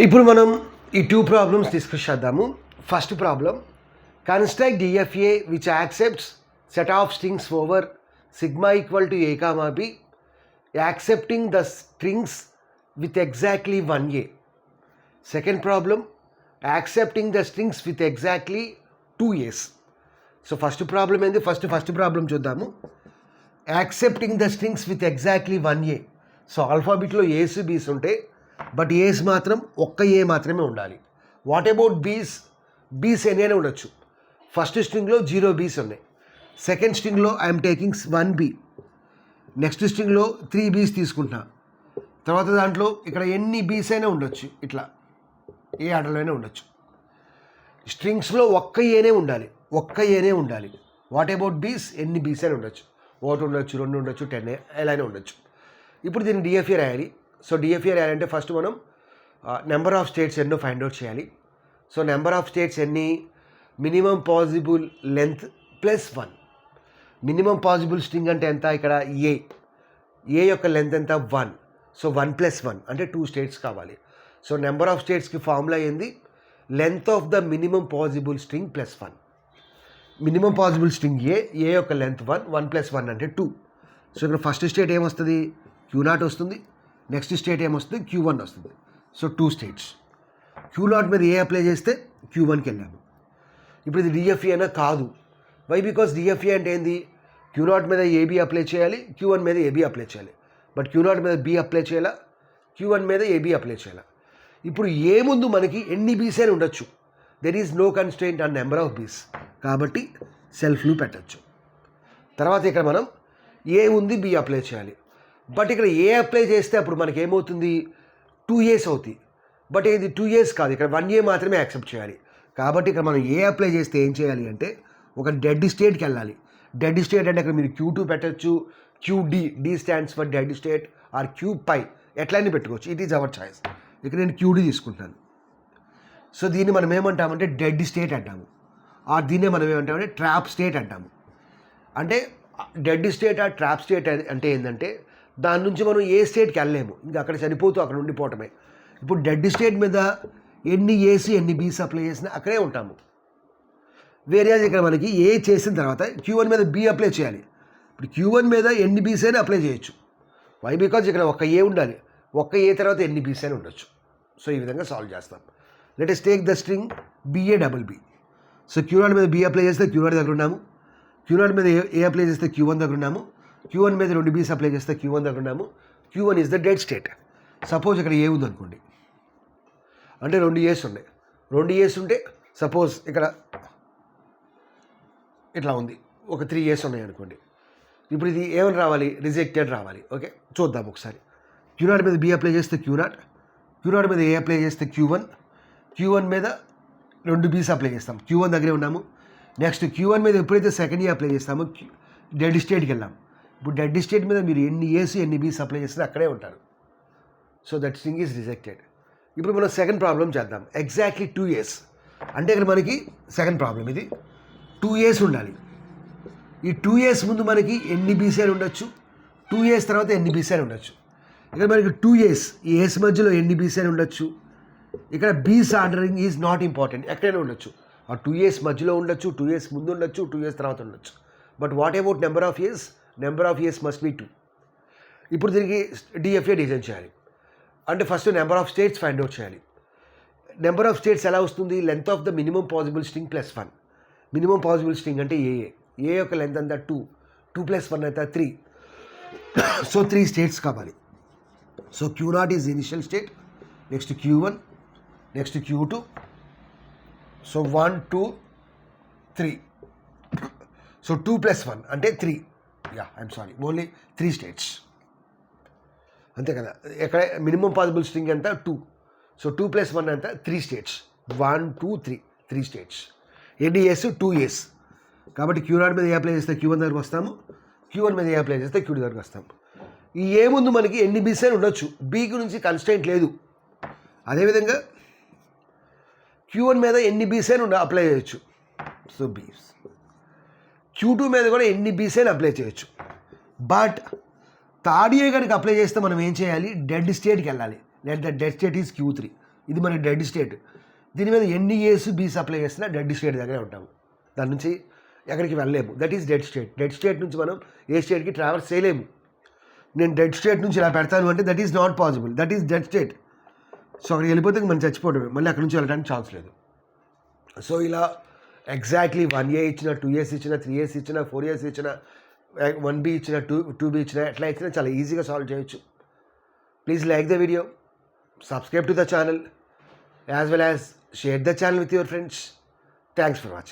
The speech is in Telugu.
ఇప్పుడు మనం ఈ టూ ప్రాబ్లమ్స్ డిస్కస్ చేద్దాము. First problem, construct DFA which accepts set of strings over sigma equal to A comma B accepting the strings with exactly 1a. Second problem, accepting the strings with exactly 2a's. So first problem ఏంది? ఫస్ట్ ప్రాబ్లం చూద్దాము. Accepting the strings with exactly 1a. So ఆల్ఫాబెట్లో ఏస్ బీస్ ఉంటాయి, బట్ ఏస్ మాత్రం ఒక్క ఏ మాత్రమే ఉండాలి. వాట్ అబౌట్ బీస్? బీస్ ఎన్నైనా ఉండొచ్చు. ఫస్ట్ స్ట్రింగ్లో 0 బీస్ ఉన్నాయి, సెకండ్ స్ట్రింగ్లో ఐఎమ్ టేకింగ్ 1 బీ, నెక్స్ట్ స్ట్రింగ్లో 3 బీస్ తీసుకుంటున్నా, తర్వాత దాంట్లో ఇక్కడ ఎన్ని బీస్ అయినా ఉండొచ్చు, ఇట్లా ఏ ఆర్డర్లో ఉండొచ్చు. స్ట్రింగ్స్లో ఒక్క ఏనే ఉండాలి. వాట్ అబౌట్ బీస్? ఎన్ని బీస్ అయినా ఉండొచ్చు, 1 ఉండొచ్చు, 2 ఉండొచ్చు, 10 ఎలా అయినా ఉండొచ్చు. ఇప్పుడు దీన్ని డిఎఫ్ఏ రాయాలి. సో డిఎఫ్ఏ రాయాలంటే ఫస్ట్ మనం నెంబర్ ఆఫ్ స్టేట్స్ ఎన్నో ఫైండ్ అవుట్ చేయాలి. సో నెంబర్ ఆఫ్ స్టేట్స్ ఎన్ని? Minimum possible length plus 1. Minimum possible string అంటే ఎంత? ఇక్కడ ఏ యొక్క లెంత్ ఎంత? 1. సో 1 + 1 అంటే 2 స్టేట్స్ కావాలి. సో నెంబర్ ఆఫ్ స్టేట్స్కి ఫార్ములా ఏంది? Length of the minimum possible string plus 1. Minimum possible string ఏ యొక్క లెంత్ 1 + 1 అంటే 2. సో ఇక్కడ ఫస్ట్ స్టేట్ ఏమొస్తుంది? Q0 వస్తుంది. నెక్స్ట్ స్టేట్ ఏమొస్తుంది? Q1 వస్తుంది. So 2 states. Q0 మీద ఏ అప్లై చేస్తే Q1కి వెళ్ళాము. ఇప్పుడు ఇది డిఎఫ్ఏ అయినా కాదు. వై? బికాస్ డిఎఫ్ఏ అంటే ఏంది? Q0 మీద ఏబీ అప్లై చేయాలి, Q1 మీద ఏబీ అప్లై చేయాలి. బట్ Q0 మీద బి అప్లై చేయాలా, Q1 మీద ఏబీ అప్లై చేయాలా. ఇప్పుడు ఏ ముందు మనకి ఎన్ని బీస్ అయినా ఉండొచ్చు. There is no constraint on number of Bs, కాబట్టి సెల్ఫ్లు పెట్టచ్చు. తర్వాత ఇక్కడ మనం ఏ ఉంది, బి అప్లై చేయాలి. బట్ ఇక్కడ ఏ అప్లై చేస్తే అప్పుడు మనకి ఏమవుతుంది? 2a's అవుతాయి. బట్ ఇది 2a's కాదు, ఇక్కడ 1a మాత్రమే యాక్సెప్ట్ చేయాలి. కాబట్టి ఇక్కడ మనం ఏ అప్లై చేస్తే ఏం చేయాలి అంటే ఒక డెడ్ స్టేట్కి వెళ్ళాలి. డెడ్ స్టేట్ అంటే ఇక్కడ మీరు Q2 పెట్టచ్చు, QD, D stands for dead state, or Qπ ఎట్లయినా పెట్టుకోవచ్చు. It is our choice. ఇక్కడ నేను QD తీసుకుంటాను. సో దీన్ని మనం ఏమంటామంటే డెడ్ స్టేట్ అంటాము, ఆర్ దీన్నే మనం ఏమంటామంటే ట్రాప్ స్టేట్ అంటాము. అంటే dead state are trap state అంటే ఏంటంటే దాని నుంచి మనం ఏ స్టేట్కి వెళ్ళలేము, ఇంకా అక్కడ చనిపోతూ అక్కడ ఉండిపోవటమే. ఇప్పుడు డెడ్ స్టేట్ మీద ఎన్ని ఏసి ఎన్ని బీస్ అప్లై చేసినా అక్కడే ఉంటాము. వేరే ఇక్కడ మనకి ఏ చేసిన తర్వాత Q1 మీద బి అప్లై చేయాలి. ఇప్పుడు Q1 మీద ఎన్ని బీస్ అయినా అప్లై చేయొచ్చు. వై? బికాజ్ ఇక్కడ ఒక్క ఏ ఉండాలి, ఒక్క ఏ తర్వాత ఎన్ని బీస్ అయినా ఉండొచ్చు. సో ఈ విధంగా సాల్వ్ చేస్తాం. Let us take the string BA+B. So Q0 మీద బి అప్లై చేస్తే Q0 దగ్గర ఉన్నాము, Q0 మీద ఏ అప్లై చేస్తే Q1 దగ్గర ఉన్నాము, Q1 మీద 2 బీస్ అప్లై చేస్తే Q1 దగ్గర ఉన్నాము. Q1 is the dead state. Suppose ఇక్కడ ఏ ఉంది అనుకోండి, అంటే 2 ఏస్ ఉన్నాయి. 2 ఏస్ ఉంటే సపోజ్ ఇక్కడ ఇట్లా ఉంది, ఒక 3 ఏస్ ఉన్నాయి అనుకోండి. ఇప్పుడు ఇది ఏమని రావాలి? రిజెక్టెడ్ రావాలి. ఓకే, చూద్దాం ఒకసారి. Q0 మీద బి అప్లై చేస్తే Q0 మీద ఏ అప్లై చేస్తే Q1 మీద 2 బీస్ అప్లై చేస్తాం, Q1 దగ్గరే ఉన్నాము. నెక్స్ట్ Q1 మీద ఎప్పుడైతే సెకండ్ ఏ అప్లై చేస్తామో డెడ్ స్టేట్కి వెళ్ళాం. ఇప్పుడు డెడ్ స్టేట్ మీద మీరు ఎన్ని ఏసి ఎన్ని బీస్ అప్లై చేస్తే అక్కడే ఉంటారు. So that string is rejected. ఇప్పుడు మనం సెకండ్ ప్రాబ్లం చేద్దాం. ఎగ్జాక్ట్లీ 2a's అంటే ఇక్కడ మనకి సెకండ్ ప్రాబ్లం ఇది. 2a's ఉండాలి. ఈ 2a's ముందు మనకి ఎన్ని బీస్ అయినా ఉండొచ్చు, 2a's తర్వాత ఎన్ని బీస్ అయినా ఉండొచ్చు. ఇక్కడ మనకి 2a's, ఈ ఏస్ మధ్యలో ఎన్ని బీస్ అయినా ఉండొచ్చు. ఇక్కడ బీస్ ఆర్డరింగ్ ఈజ్ నాట్ ఇంపార్టెంట్, ఎక్కడైనా ఉండొచ్చు. ఆ 2a's మధ్యలో ఉండొచ్చు, 2a's ముందు ఉండొచ్చు, 2a's తర్వాత ఉండొచ్చు. But what about number of years? Number of years must be 2. ఇప్పుడు దీనికి డిఎఫ్ఏ డిజైన్ చేయాలి. అంటే first number of states find out చేయాలి. నెంబర్ ఆఫ్ స్టేట్స్ ఎలా వస్తుంది? Length of the minimum possible string plus 1. Minimum possible string అంటే ఏ యొక్క లెంత్ అంతా 2 + 1 అంతా 3. సో 3 స్టేట్స్ కావాలి. So Q0 is initial state, next Q1, next Q2. So 1 2 3. So 2 + 1 అంటే 3. ఓన్లీ 3 స్టేట్స్ అంతే కదా. ఎక్కడ మినిమం పాసిబుల్ స్ట్రింగ్ ఎంత? 2. సో 2 + 1 అంతా 3 స్టేట్స్. 1 2 3 స్టేట్స్. ఎన్ని ఏస్? 2a's. కాబట్టి Q0 మీద ఏ అప్లై చేస్తే Q1 దగ్గరకు వస్తాము, Q1 మీద ఏ అప్లై చేస్తే Q2 దగ్గరకు వస్తాము. ఈ ఏ ముందు మనకి ఎన్ని బీస్ అయినా ఉండొచ్చు, బీ గురించి కన్స్ట్రెయింట్ లేదు. అదేవిధంగా Q1 మీద ఎన్ని బీస్ అయినా అప్లై చేయొచ్చు. సో బీస్. Q2 మీద కూడా ఎన్ని బీస్ అయినా అప్లై చేయొచ్చు. బట్ థర్డ్ ఏ కనుక అప్లై చేస్తే మనం ఏం చేయాలి? డెడ్ స్టేట్కి వెళ్ళాలి. Let the dead state is Q3. ఇది మన డెడ్ స్టేట్. దీని మీద ఎన్ని ఏస్ బి సప్లై చేసినా డెడ్ స్టేట్ దగ్గరే ఉంటాము, దాని నుంచి ఎక్కడికి వెళ్ళలేము. That is dead state. Dead state నుంచి మనం ఏ స్టేట్కి ట్రావెల్స్ చేయలేము. నేను డెడ్ స్టేట్ నుంచి ఇలా పెడతాను అంటే that is not possible, that is dead state. So అక్కడికి వెళ్ళిపోతే మనం చచ్చిపోవడమే, మళ్ళీ అక్కడి నుంచి వెళ్ళడానికి ఛాన్స్ లేదు. సో ఇలా ఎగ్జాక్ట్లీ 1A ఇచ్చిన, 2As ఇచ్చిన, 3As ఇచ్చిన, 4As ఇచ్చిన, 1B ఇచ్చిన, 2B ఇచ్చిన, ఎట్లా ఇచ్చినా చాలా ఈజీగా సాల్వ్ చేయొచ్చు. Please like the video, subscribe to the channel, as well as share the channel with your friends. Thanks for watching.